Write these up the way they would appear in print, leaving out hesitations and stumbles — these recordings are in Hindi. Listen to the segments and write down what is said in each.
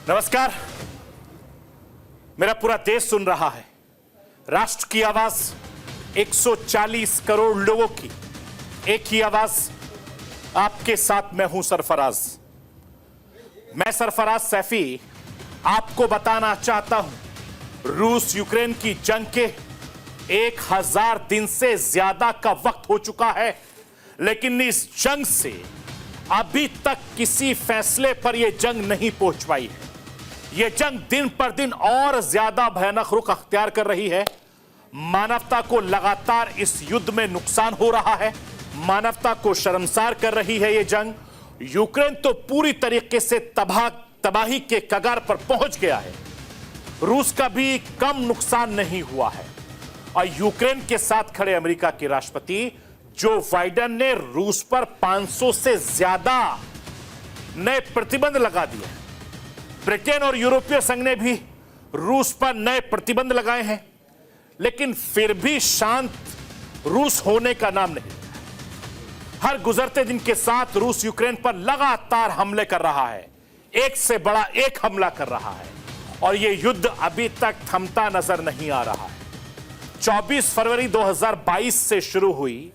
नमस्कार। मेरा पूरा देश सुन रहा है। राष्ट्र की आवाज 140 करोड़ लोगों की एक ही आवाज। आपके साथ मैं हूं सरफराज। मैं सरफराज सैफी आपको बताना चाहता हूं, रूस यूक्रेन की जंग के 1000 दिन से ज्यादा का वक्त हो चुका है, लेकिन इस जंग से अभी तक किसी फैसले पर यह जंग नहीं पहुंच पाई है। यह जंग दिन पर दिन और ज्यादा भयानक रुख अख्तियार कर रही है। मानवता को लगातार इस युद्ध में नुकसान हो रहा है। मानवता को शर्मसार कर रही है यह जंग। यूक्रेन तो पूरी तरीके से तबाही के कगार पर पहुंच गया है। रूस का भी कम नुकसान नहीं हुआ है। और यूक्रेन के साथ खड़े अमेरिका के राष्ट्रपति जो बाइडेन ने रूस पर 500 से ज्यादा नए प्रतिबंध लगा दिए। ब्रिटेन और यूरोपीय संघ ने भी रूस पर नए प्रतिबंध लगाए हैं, लेकिन फिर भी शांत रूस होने का नाम नहीं। हर गुजरते दिन के साथ रूस यूक्रेन पर लगातार हमले कर रहा है, एक से बड़ा एक हमला कर रहा है, और यह युद्ध अभी तक थमता नजर नहीं आ रहा है। 24 फरवरी 2022 से शुरू हुई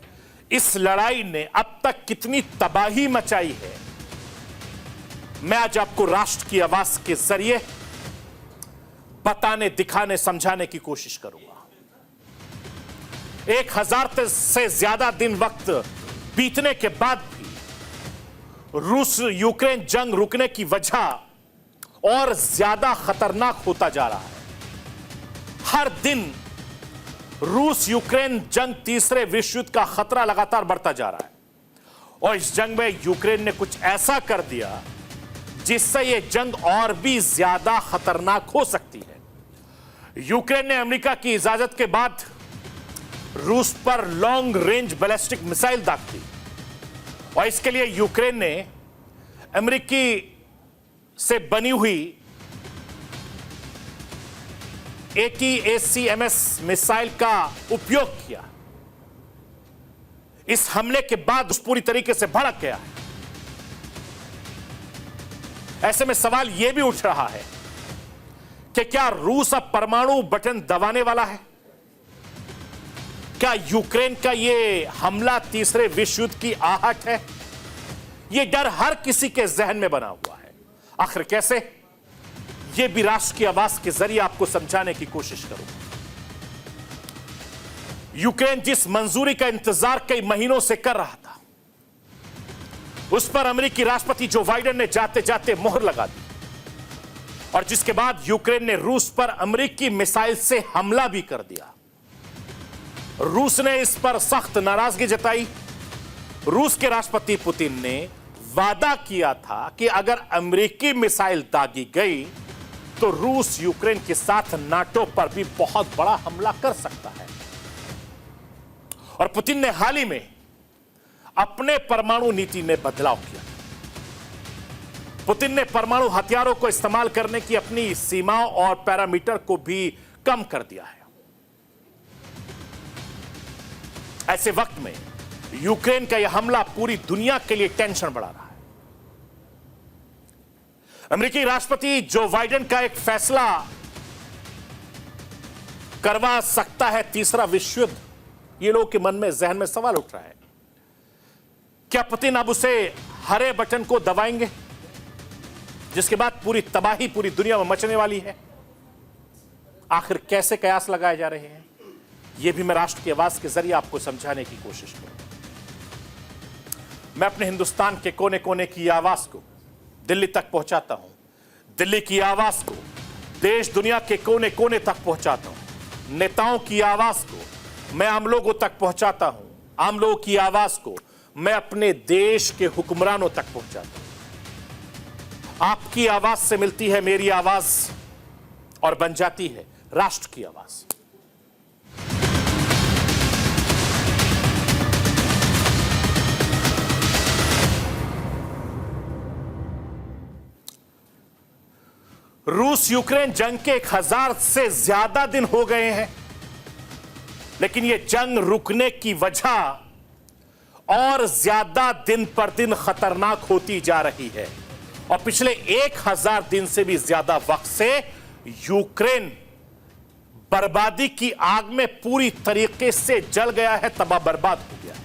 इस लड़ाई ने अब तक कितनी तबाही मचाई है, मैं आज आपको राष्ट्र की आवाज के जरिए बताने, दिखाने, समझाने की कोशिश करूंगा। 1000 से ज्यादा दिन वक्त बीतने के बाद भी रूस यूक्रेन जंग रुकने की वजह और ज्यादा खतरनाक होता जा रहा है। हर दिन रूस यूक्रेन जंग तीसरे विश्व युद्ध का खतरा लगातार बढ़ता जा रहा है, और इस जंग में यूक्रेन ने कुछ ऐसा कर दिया जिससे यह जंग और भी ज्यादा खतरनाक हो सकती है। यूक्रेन ने अमेरिका की इजाजत के बाद रूस पर लॉन्ग रेंज बैलिस्टिक मिसाइल दाग दी, और इसके लिए यूक्रेन ने अमेरिकी से बनी हुई ATACMS मिसाइल का उपयोग किया। इस हमले के बाद उस पूरी तरीके से भड़क गया है। ऐसे में सवाल यह भी उठ रहा है कि क्या रूस अब परमाणु बटन दबाने वाला है? क्या यूक्रेन का यह हमला तीसरे विश्व युद्ध की आहट है? यह डर हर किसी के जहन में बना हुआ है। आखिर कैसे? यह भी राष्ट्र की आवाज के जरिए आपको समझाने की कोशिश करूंगा। यूक्रेन जिस मंजूरी का इंतजार कई महीनों से कर रहा था, उस पर अमेरिकी राष्ट्रपति जो बाइडेन ने जाते जाते मोहर लगा दी, और जिसके बाद यूक्रेन ने रूस पर अमेरिकी मिसाइल से हमला भी कर दिया। रूस ने इस पर सख्त नाराजगी जताई। रूस के राष्ट्रपति पुतिन ने वादा किया था कि अगर अमेरिकी मिसाइल दागी गई तो रूस यूक्रेन के साथ नाटो पर भी बहुत बड़ा हमला कर सकता है। और पुतिन ने हाल ही में अपने परमाणु नीति में बदलाव किया। पुतिन ने परमाणु हथियारों को इस्तेमाल करने की अपनी सीमाओं और पैरामीटर को भी कम कर दिया है। ऐसे वक्त में यूक्रेन का यह हमला पूरी दुनिया के लिए टेंशन बढ़ा रहा है। अमेरिकी राष्ट्रपति जो बाइडेन का एक फैसला करवा सकता है तीसरा विश्व युद्ध, ये लोगों के मन में, जहन में सवाल उठ रहा है। क्या पुतिन अब उसे हरे बटन को दबाएंगे, जिसके बाद पूरी तबाही पूरी दुनिया में मचने वाली है? आखिर कैसे कयास लगाए जा रहे हैं, यह भी मैं राष्ट्र की आवाज के जरिए आपको समझाने की कोशिश करूंगा। मैं अपने हिंदुस्तान के कोने कोने की आवाज को दिल्ली तक पहुंचाता हूं। दिल्ली की आवाज को देश दुनिया के कोने कोने तक पहुंचाता हूं। नेताओं की आवाज को मैं आम लोगों तक पहुंचाता हूं। आम लोगों की आवाज को मैं अपने देश के हुक्मरानों तक पहुंचाता हूं। आपकी आवाज से मिलती है मेरी आवाज और बन जाती है राष्ट्र की आवाज। रूस यूक्रेन जंग के 1000 से ज्यादा दिन हो गए हैं, लेकिन यह जंग रुकने की वजह और ज्यादा दिन पर दिन खतरनाक होती जा रही है। और पिछले 1000 दिन से भी ज्यादा वक्त से यूक्रेन बर्बादी की आग में पूरी तरीके से जल गया है, तबाह बर्बाद हो गया है।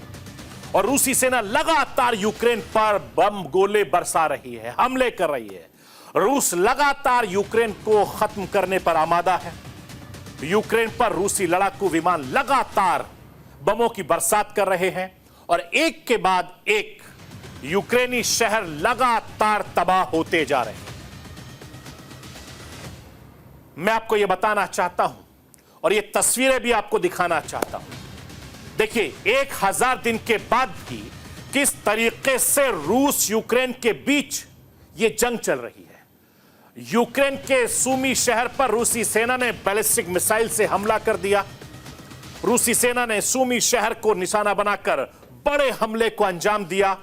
और रूसी सेना लगातार यूक्रेन पर बम गोले बरसा रही है, हमले कर रही है। रूस लगातार यूक्रेन को खत्म करने पर आमादा है। यूक्रेन पर रूसी लड़ाकू विमान लगातार बमों की बरसात कर रहे हैं और एक के बाद एक यूक्रेनी शहर लगातार तबाह होते जा रहे हैं। मैं आपको यह बताना चाहता हूं और ये तस्वीरें भी आपको दिखाना चाहता हूं। देखिए, 1000 दिन के बाद भी किस तरीके से रूस यूक्रेन के बीच ये जंग चल रही है। यूक्रेन के सूमी शहर पर रूसी सेना ने बैलिस्टिक मिसाइल से हमला कर दिया। रूसी सेना ने सूमी शहर को निशाना बनाकर बड़े हमले को अंजाम दिया।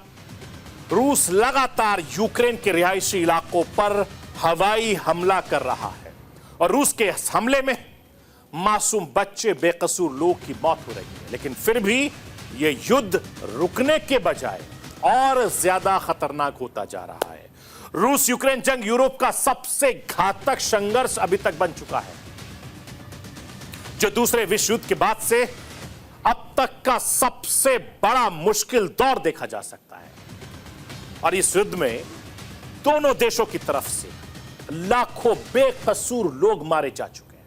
रूस लगातार यूक्रेन के रिहायशी इलाकों पर हवाई हमला कर रहा है और रूस के इस हमले में मासूम बच्चे, बेकसूर लोग की मौत हो रही है। लेकिन फिर भी यह युद्ध रुकने के बजाय और ज्यादा खतरनाक होता जा रहा है। रूस यूक्रेन जंग यूरोप का सबसे घातक संघर्ष अभी तक बन चुका है, जो दूसरे विश्व युद्ध के बाद से अब तक का सबसे बड़ा मुश्किल दौर देखा जा सकता है। और इस युद्ध में दोनों देशों की तरफ से लाखों बेकसूर लोग मारे जा चुके हैं।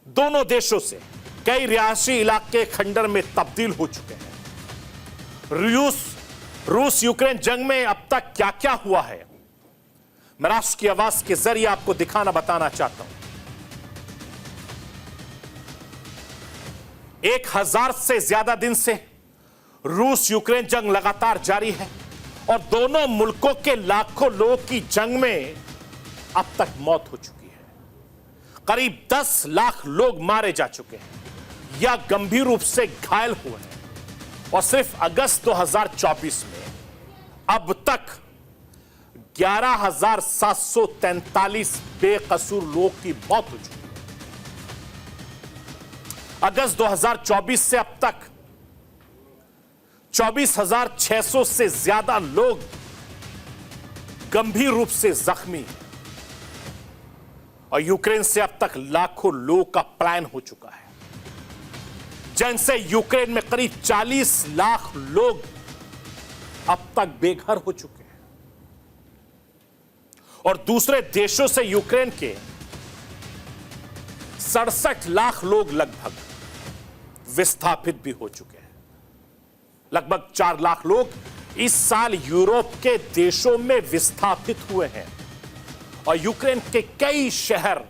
दोनों देशों से कई रिहायशी इलाके खंडर में तब्दील हो चुके हैं। रूस यूक्रेन जंग में अब तक क्या क्या हुआ है, मैं राष्ट्र की आवाज के जरिए आपको दिखाना बताना चाहता हूं। 1000 से ज्यादा दिन से रूस यूक्रेन जंग लगातार जारी है और दोनों मुल्कों के लाखों लोगों की जंग में अब तक मौत हो चुकी है। करीब 10 लाख लोग मारे जा चुके हैं या गंभीर रूप से घायल हुए हैं और सिर्फ अगस्त 2024 में अब तक 11,743 बेकसूर लोग की मौत हो चुकी है। अगस्त 2024 से अब तक 24,600 से ज्यादा लोग गंभीर रूप से जख्मी हैं और यूक्रेन से अब तक लाखों लोगों का पलायन हो चुका है। जंग से यूक्रेन में करीब 40 लाख लोग अब तक बेघर हो चुके हैं और दूसरे देशों से यूक्रेन के 67 लाख लोग लगभग विस्थापित भी हो चुके हैं। लगभग 4 लाख लोग इस साल यूरोप के देशों में विस्थापित हुए हैं और यूक्रेन के कई शहर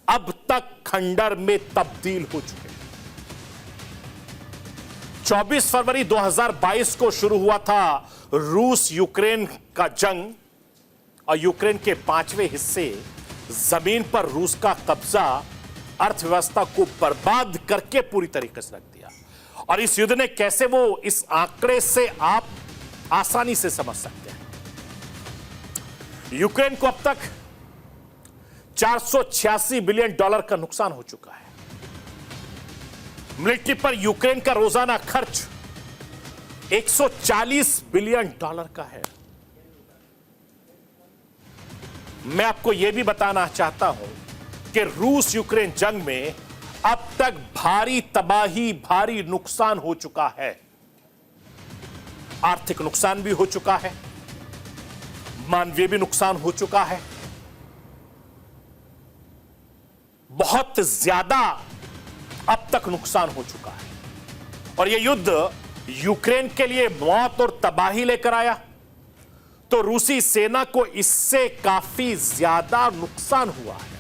अब तक खंडर में तब्दील हो चुके हैं। 24 फरवरी 2022 को शुरू हुआ था रूस यूक्रेन का जंग और यूक्रेन के 5वें हिस्से जमीन पर रूस का कब्जा अर्थव्यवस्था को बर्बाद करके पूरी तरीके से रख दिया। और इस युद्ध ने कैसे, वो इस आंकड़े से आप आसानी से समझ सकते हैं। यूक्रेन को अब तक $486 बिलियन का नुकसान हो चुका है। मिलिट्री पर यूक्रेन का रोजाना खर्च $140 बिलियन का है। मैं आपको यह भी बताना चाहता हूं कि रूस यूक्रेन जंग में अब तक भारी तबाही, भारी नुकसान हो चुका है। आर्थिक नुकसान भी हो चुका है, मानवीय भी नुकसान हो चुका है। बहुत ज्यादा अब तक नुकसान हो चुका है और यह युद्ध यूक्रेन के लिए मौत और तबाही लेकर आया तो रूसी सेना को इससे काफी ज्यादा नुकसान हुआ है।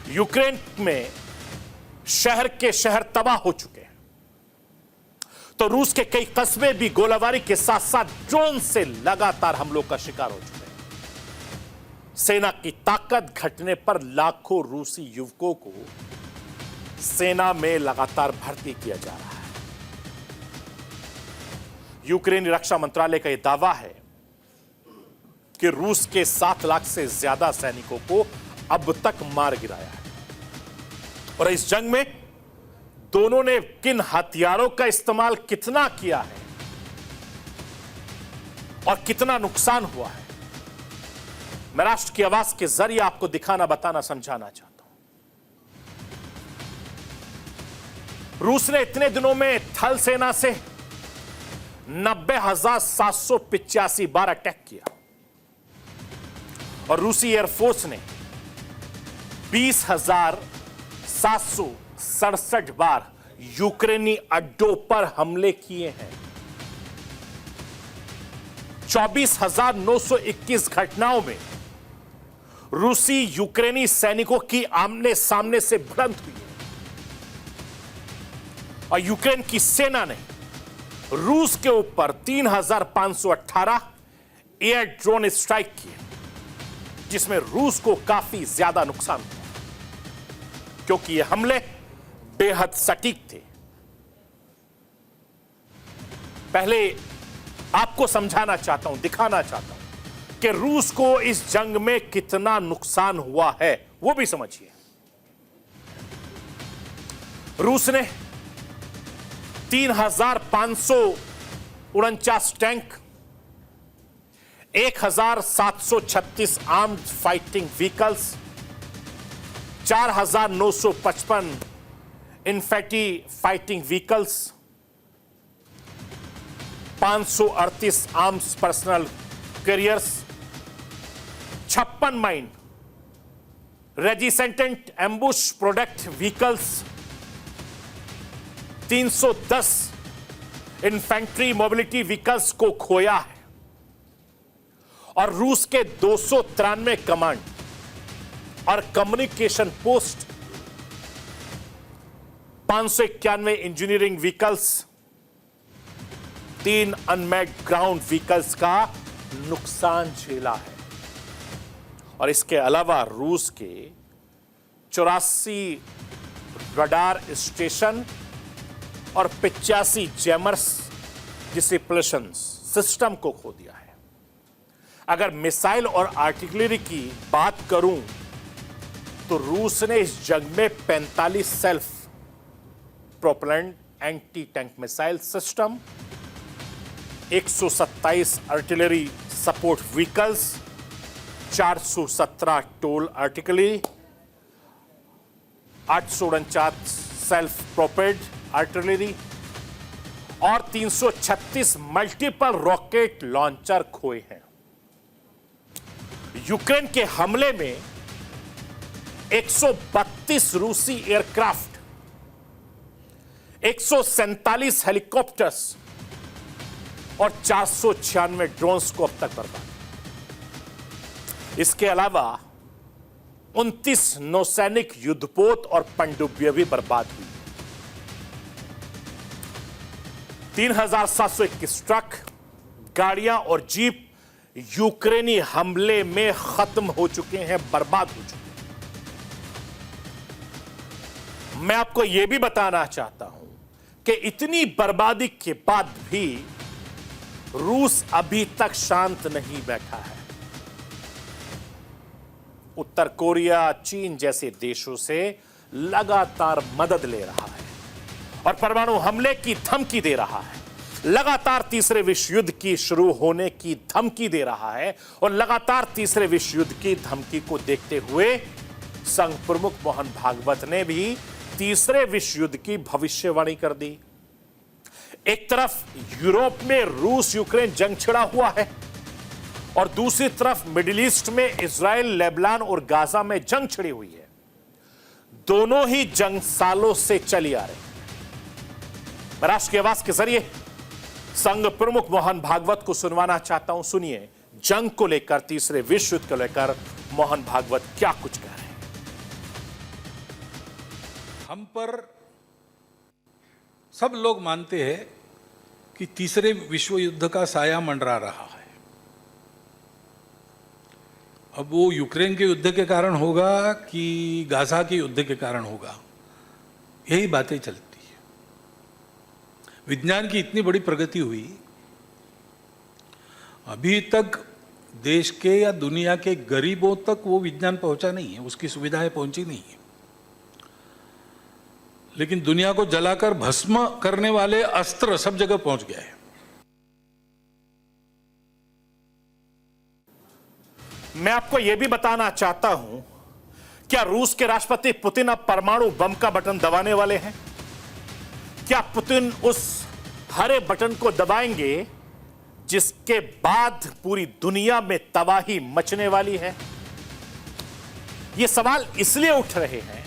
यूक्रेन में शहर के शहर तबाह हो चुके हैं तो रूस के कई कस्बे भी गोलाबारी के साथ साथ ड्रोन से लगातार हमलों का शिकार हो चुके हैं। सेना की ताकत घटने पर लाखों रूसी युवकों को सेना में लगातार भर्ती किया जा रहा है। यूक्रेनी रक्षा मंत्रालय का यह दावा है कि रूस के 7 लाख से ज्यादा सैनिकों को अब तक मार गिराया है और इस जंग में दोनों ने किन हथियारों का इस्तेमाल कितना किया है और कितना नुकसान हुआ है, मैं राष्ट्र की आवाज के जरिए आपको दिखाना, बताना, समझाना चाहता हूं। रूस ने इतने दिनों में थल सेना से 90,785 बार अटैक किया और रूसी एयरफोर्स ने 20,767 बार यूक्रेनी अड्डों पर हमले किए हैं। 24,921 घटनाओं में रूसी यूक्रेनी सैनिकों की आमने सामने से भिड़ंत हुई है और यूक्रेन की सेना ने रूस के ऊपर 3,518 एयर ड्रोन स्ट्राइक किए, जिसमें रूस को काफी ज्यादा नुकसान हुआ क्योंकि ये हमले बेहद सटीक थे। पहले आपको समझाना चाहता हूं, दिखाना चाहता हूं कि रूस को इस जंग में कितना नुकसान हुआ है, वो भी समझिए। रूस ने 3,549 tank, 1,736 armed fighting vehicles, 4,955 infantry fighting vehicles, 538 arms personal carriers, 56 mine resistant ambush product vehicles, 310 infantry mobility vehicles को खोया है और रूस के 293 कमांड और communication post, 591 engineering vehicles, 3 unmanned ground vehicles का नुकसान झेला है। और इसके अलावा रूस के 84 रडार स्टेशन और 85 जैमर्स डिसिप्लेशन सिस्टम को खो दिया है। अगर मिसाइल और आर्टिलरी की बात करूं तो रूस ने इस जंग में 45 self propellant anti tank missile system, 127 artillery support vehicles, 417 toll artillery, 849 self propelled artillery और 336 मल्टीपल रॉकेट लॉन्चर खोए हैं। यूक्रेन के हमले में 132 रूसी एयरक्राफ्ट, 147 हेलीकॉप्टर्स और 496 ड्रोन्स को अब तक बर्बाद। इसके अलावा 29 नौसैनिक युद्धपोत और पनडुब्बियां भी बर्बाद हुई। 3,721 ट्रक, गाड़ियां और जीप यूक्रेनी हमले में खत्म हो चुके हैं, बर्बाद हो चुके हैं। मैं आपको यह भी बताना चाहता हूं कि इतनी बर्बादी के बाद भी रूस अभी तक शांत नहीं बैठा है। उत्तर कोरिया, चीन जैसे देशों से लगातार मदद ले रहा है और परमाणु हमले की धमकी दे रहा है, लगातार तीसरे विश्व युद्ध की शुरू होने की धमकी दे रहा है और लगातार तीसरे विश्व युद्ध की धमकी को देखते हुए संघ प्रमुख मोहन भागवत ने भी तीसरे विश्व युद्ध की भविष्यवाणी कर दी। एक तरफ यूरोप में रूस यूक्रेन जंग छिड़ा हुआ है और दूसरी तरफ मिडिल ईस्ट में इजराइल, लेबनान और गाजा में जंग छिड़ी हुई है। दोनों ही जंग सालों से चली आ रही। मैं राष्ट्र की आवाज के जरिए संघ प्रमुख मोहन भागवत को सुनवाना चाहता हूं। सुनिए जंग को लेकर, तीसरे विश्व युद्ध को लेकर मोहन भागवत क्या कुछ कह रहे हैं। हम पर सब लोग मानते हैं कि तीसरे विश्व युद्ध का साया मंडरा रहा है। अब वो यूक्रेन के युद्ध के कारण होगा कि गाजा के युद्ध के कारण होगा, यही बातें चलती है। विज्ञान की इतनी बड़ी प्रगति हुई, अभी तक देश के या दुनिया के गरीबों तक वो विज्ञान पहुंचा नहीं है, उसकी सुविधाएं पहुंची नहीं है। लेकिन दुनिया को जलाकर भस्म करने वाले अस्त्र सब जगह पहुंच गए हैं। मैं आपको यह भी बताना चाहता हूं, क्या रूस के राष्ट्रपति पुतिन अब परमाणु बम का बटन दबाने वाले हैं? क्या पुतिन उस हरे बटन को दबाएंगे जिसके बाद पूरी दुनिया में तबाही मचने वाली है? ये सवाल इसलिए उठ रहे हैं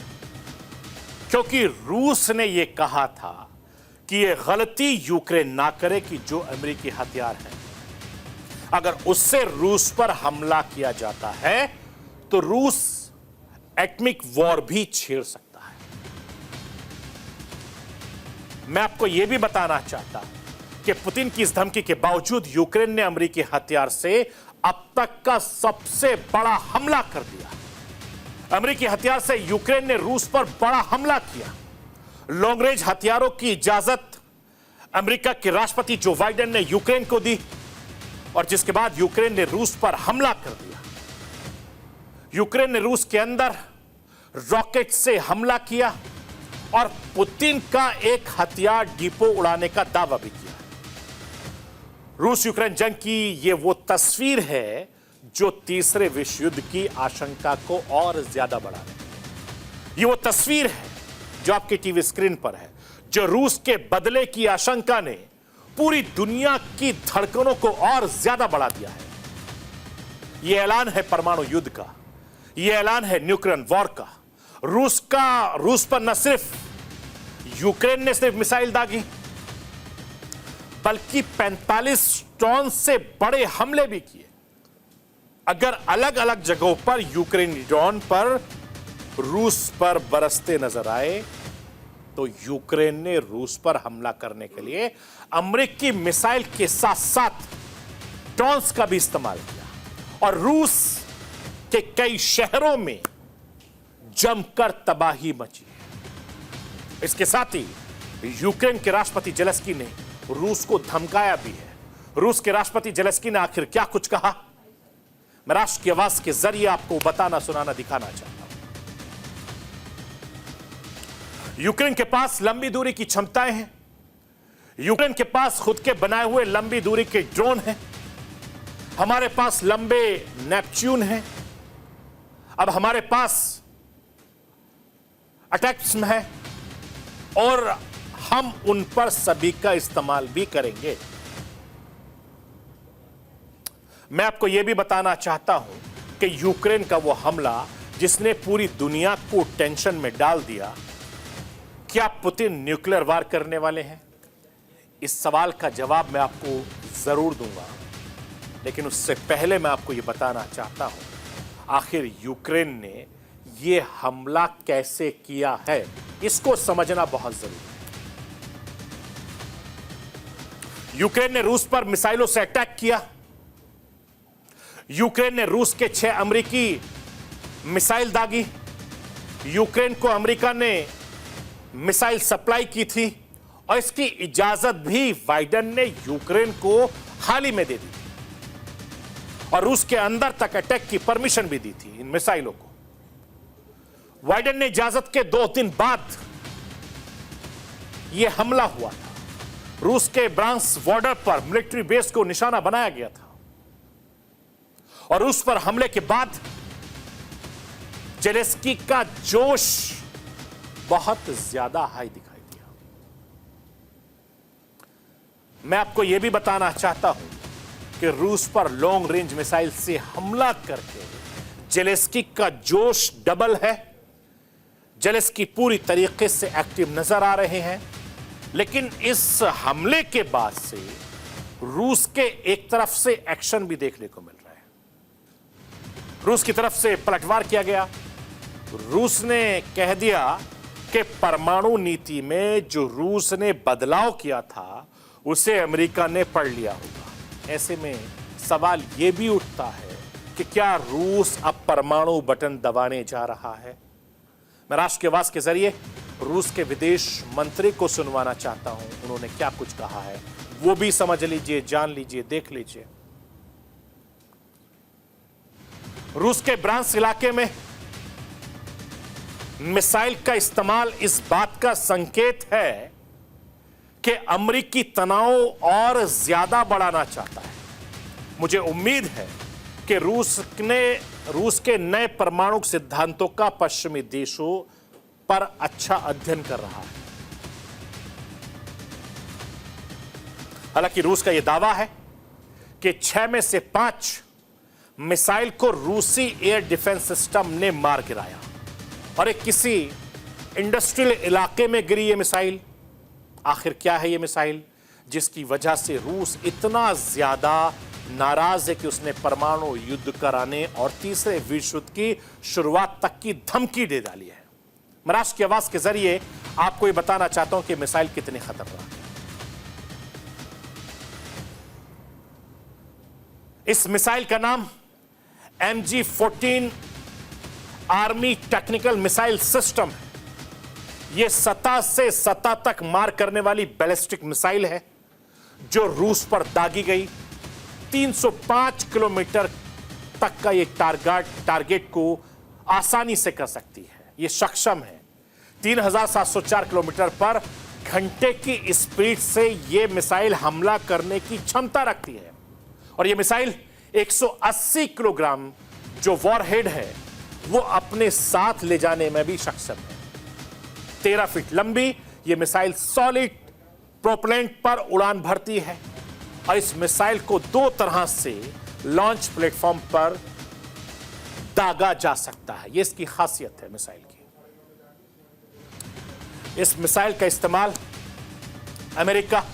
क्योंकि रूस ने यह कहा था कि यह गलती यूक्रेन ना करे कि जो अमेरिकी हथियार है, अगर उससे रूस पर हमला किया जाता है तो रूस एटॉमिक वॉर भी छेड़ सकता है। मैं आपको यह भी बताना चाहता हूं कि पुतिन की इस धमकी के बावजूद यूक्रेन ने अमेरिकी हथियार से अब तक का सबसे बड़ा हमला कर दिया। अमेरिकी हथियार से यूक्रेन ने रूस पर बड़ा हमला किया। लॉन्ग रेंज हथियारों की इजाजत अमेरिका के राष्ट्रपति जो बाइडेन ने यूक्रेन को दी और जिसके बाद यूक्रेन ने रूस पर हमला कर दिया। यूक्रेन ने रूस के अंदर रॉकेट से हमला किया और पुतिन का एक हथियार डिपो उड़ाने का दावा भी किया। रूस यूक्रेन जंग की यह वो तस्वीर है जो तीसरे विश्व युद्ध की आशंका को और ज्यादा बढ़ा रही है। ये वो तस्वीर है जो आपके टीवी स्क्रीन पर है, जो रूस के बदले की आशंका ने पूरी दुनिया की धड़कनों को और ज्यादा बढ़ा दिया है। यह ऐलान है परमाणु युद्ध का, यह ऐलान है न्यूक्लियर वॉर का। रूस पर न सिर्फ यूक्रेन ने सिर्फ मिसाइल दागी, बल्कि 45 टन से बड़े हमले भी किए। अगर अलग अलग जगहों पर यूक्रेनी ड्रोन पर रूस पर बरसते नजर आए तो यूक्रेन ने रूस पर हमला करने के लिए अमेरिकी मिसाइल के साथ साथ ड्रोन्स का भी इस्तेमाल किया और रूस के कई शहरों में जमकर तबाही मची। इसके साथ ही यूक्रेन के राष्ट्रपति जेलेंस्की ने रूस को धमकाया भी है। रूस के राष्ट्रपति जेलेंस्की ने आखिर क्या कुछ कहा, मैं राष्ट्र की आवाज के जरिए आपको बताना, सुनाना, दिखाना चाहता हूं। यूक्रेन के पास लंबी दूरी की क्षमताएं हैं। यूक्रेन के पास खुद के बनाए हुए लंबी दूरी के ड्रोन हैं। हमारे पास लंबे नेपच्यून हैं। अब हमारे पास अटैक्स है और हम उन पर सभी का इस्तेमाल भी करेंगे। मैं आपको यह भी बताना चाहता हूं कि यूक्रेन का वो हमला जिसने पूरी दुनिया को टेंशन में डाल दिया, क्या पुतिन न्यूक्लियर वार करने वाले हैं? इस सवाल का जवाब मैं आपको जरूर दूंगा, लेकिन उससे पहले मैं आपको यह बताना चाहता हूं आखिर यूक्रेन ने यह हमला कैसे किया है, इसको समझना बहुत जरूरी है। यूक्रेन ने रूस पर मिसाइलों से अटैक किया। यूक्रेन ने रूस के 6 अमेरिकी मिसाइल दागी। यूक्रेन को अमेरिका ने मिसाइल सप्लाई की थी और इसकी इजाजत भी बाइडेन ने यूक्रेन को हाल ही में दे दी और रूस के अंदर तक अटैक की परमिशन भी दी थी इन मिसाइलों को। बाइडेन ने इजाजत के 2 दिन बाद यह हमला हुआ था। रूस के ब्रांस बॉर्डर पर मिलिट्री बेस को निशाना बनाया गया था और रूस पर हमले के बाद जेलेंस्की का जोश बहुत ज्यादा हाई दिखाई दिया। मैं आपको यह भी बताना चाहता हूं कि रूस पर लॉन्ग रेंज मिसाइल से हमला करके जेलेंस्की का जोश डबल है। जेलेंस्की पूरी तरीके से एक्टिव नजर आ रहे हैं, लेकिन इस हमले के बाद से रूस के एक तरफ से एक्शन भी देखने को मिल रहा है। रूस की तरफ से पलटवार किया गया। रूस ने कह दिया कि परमाणु नीति में जो रूस ने बदलाव किया था उसे अमेरिका ने पढ़ लिया होगा। ऐसे में सवाल यह भी उठता है कि क्या रूस अब परमाणु बटन दबाने जा रहा है? मैं राष्ट्र की आवाज के जरिए रूस के विदेश मंत्री को सुनवाना चाहता हूं, उन्होंने क्या कुछ कहा है वो भी समझ लीजिए, जान लीजिए, देख लीजिए। रूस के ब्रांस इलाके में मिसाइल का इस्तेमाल इस बात का संकेत है कि अमेरिकी तनाव और ज्यादा बढ़ाना चाहता है। मुझे उम्मीद है कि रूस के नए परमाणु सिद्धांतों का पश्चिमी देशों पर अच्छा अध्ययन कर रहा है। हालांकि रूस का यह दावा है कि 6 में से 5 मिसाइल को रूसी एयर डिफेंस सिस्टम ने मार गिराया और एक किसी इंडस्ट्रियल इलाके में गिरी ये मिसाइल। आखिर क्या है ये मिसाइल जिसकी वजह से रूस इतना ज्यादा नाराज है कि उसने परमाणु युद्ध कराने और तीसरे विश्व युद्ध की शुरुआत तक की धमकी दे डाली है। मैं राष्ट्र की आवाज के जरिए आपको यह बताना चाहता हूं कि मिसाइल कितनी खतरनाक है। इस मिसाइल का नाम MG-14 army technical missile system है। यह सतह से सतह तक मार करने वाली बैलिस्टिक मिसाइल है जो रूस पर दागी गई। 305 किलोमीटर तक का यह टारगेट को आसानी से कर सकती है। यह सक्षम है 3704 किलोमीटर पर घंटे की स्पीड से यह मिसाइल हमला करने की क्षमता रखती है और यह मिसाइल 180 किलोग्राम जो वॉरहेड है वो अपने साथ ले जाने में भी सक्षम है। 13 फीट लंबी यह मिसाइल सॉलिड प्रोपेलेंट पर उड़ान भरती है और इस मिसाइल को 2 तरह से लॉन्च प्लेटफॉर्म पर दागा जा सकता है। यह इसकी खासियत है मिसाइल की। इस मिसाइल का इस्तेमाल अमेरिका,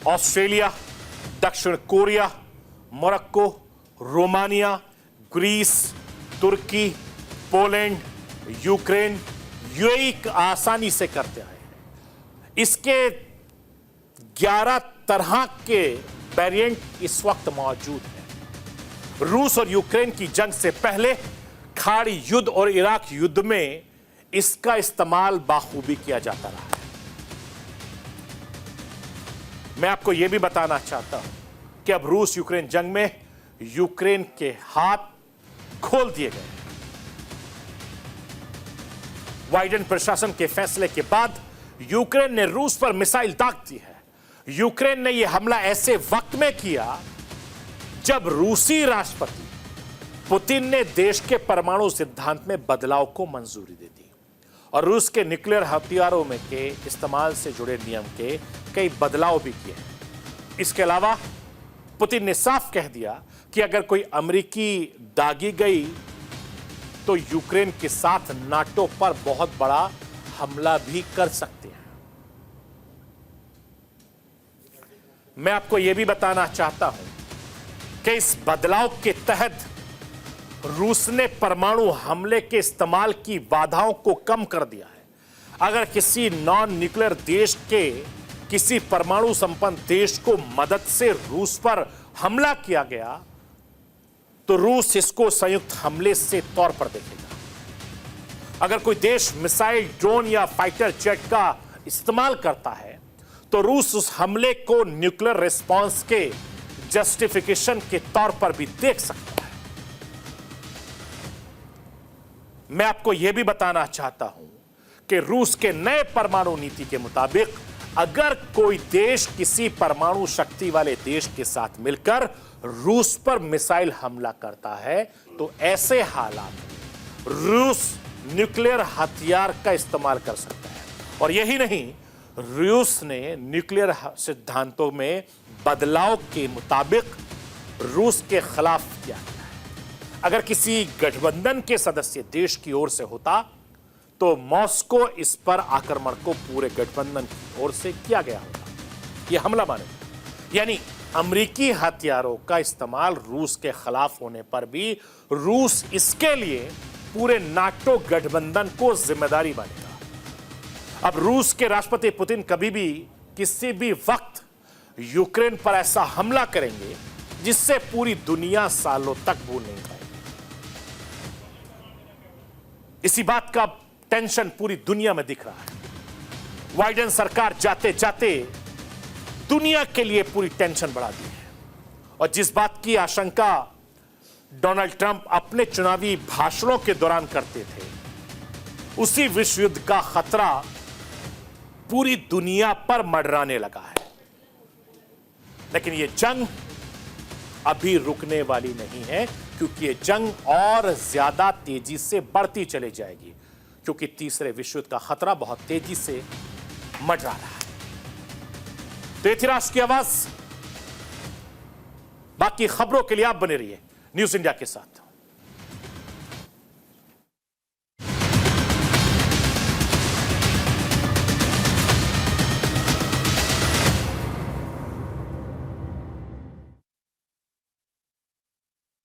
ऑस्ट्रेलिया, दक्षिण कोरिया, मोरक्को, रोमानिया, ग्रीस, तुर्की, पोलैंड, यूक्रेन, यूएई आसानी से करते आए हैं। इसके 11 तरह के वेरिएंट इस वक्त मौजूद हैं। रूस और यूक्रेन की जंग से पहले खाड़ी युद्ध और इराक युद्ध में इसका इस्तेमाल बाखूबी किया जाता रहा है। मैं आपको यह भी बताना चाहता हूं कि अब रूस यूक्रेन जंग में यूक्रेन के हाथ खोल दिए गए। बाइडेन प्रशासन के फैसले के बाद यूक्रेन ने रूस पर मिसाइल दाग दी है। यूक्रेन ने यह हमला ऐसे वक्त में किया जब रूसी राष्ट्रपति पुतिन ने देश के परमाणु सिद्धांत में बदलाव को मंजूरी दे दी और रूस के न्यूक्लियर हथियारों में के इस्तेमाल से जुड़े नियम के कई बदलाव भी किए हैं। इसके अलावा पुतिन ने साफ कह दिया कि अगर कोई अमेरिकी दागी गई तो यूक्रेन के साथ नाटो पर बहुत बड़ा हमला भी कर सकते हैं। मैं आपको यह भी बताना चाहता हूं कि इस बदलाव के तहत रूस ने परमाणु हमले के इस्तेमाल की बाधाओं को कम कर दिया है। अगर किसी नॉन न्यूक्लियर देश के किसी परमाणु संपन्न देश को मदद से रूस पर हमला किया गया तो रूस इसको संयुक्त हमले से तौर पर देखेगा। अगर कोई देश मिसाइल, ड्रोन या फाइटर जेट का इस्तेमाल करता है तो रूस उस हमले को न्यूक्लियर रिस्पांस के जस्टिफिकेशन के तौर पर भी देख सकता है। मैं आपको यह भी बताना चाहता हूं कि रूस के नए परमाणु नीति के मुताबिक अगर कोई देश किसी परमाणु शक्ति वाले देश के साथ मिलकर रूस पर मिसाइल हमला करता है तो ऐसे हालात में रूस न्यूक्लियर हथियार का इस्तेमाल कर सकता है। और यही नहीं, रूस ने न्यूक्लियर सिद्धांतों में बदलाव के मुताबिक रूस के खिलाफ किया गया है। अगर किसी गठबंधन के सदस्य देश की ओर से होता तो मॉस्को इस पर आक्रमण को पूरे गठबंधन की ओर से किया गया होता। यह हमला माने, यानी अमेरिकी हथियारों का इस्तेमाल रूस के खिलाफ होने पर भी रूस इसके लिए पूरे नाटो गठबंधन को जिम्मेदारी मानेगा। अब रूस के राष्ट्रपति पुतिन कभी भी किसी भी वक्त यूक्रेन पर ऐसा हमला करेंगे जिससे पूरी दुनिया सालों तक भूल नहीं पाएगी। इसी बात का टेंशन पूरी दुनिया में दिख रहा है। बाइडेन सरकार जाते जाते दुनिया के लिए पूरी टेंशन बढ़ा दी है और जिस बात की आशंका डोनाल्ड ट्रंप अपने चुनावी भाषणों के दौरान करते थे उसी विश्व युद्ध का खतरा पूरी दुनिया पर मंडराने लगा है। लेकिन यह जंग अभी रुकने वाली नहीं है। क्योंकि ये जंग और ज्यादा तेजी से बढ़ती चली जाएगी, क्योंकि तीसरे विश्व युद्ध का खतरा बहुत तेजी से मंडरा रहा है। तो ये थी राष्ट्र की आवाज। बाकी खबरों के लिए आप बने रहिए न्यूज इंडिया के साथ।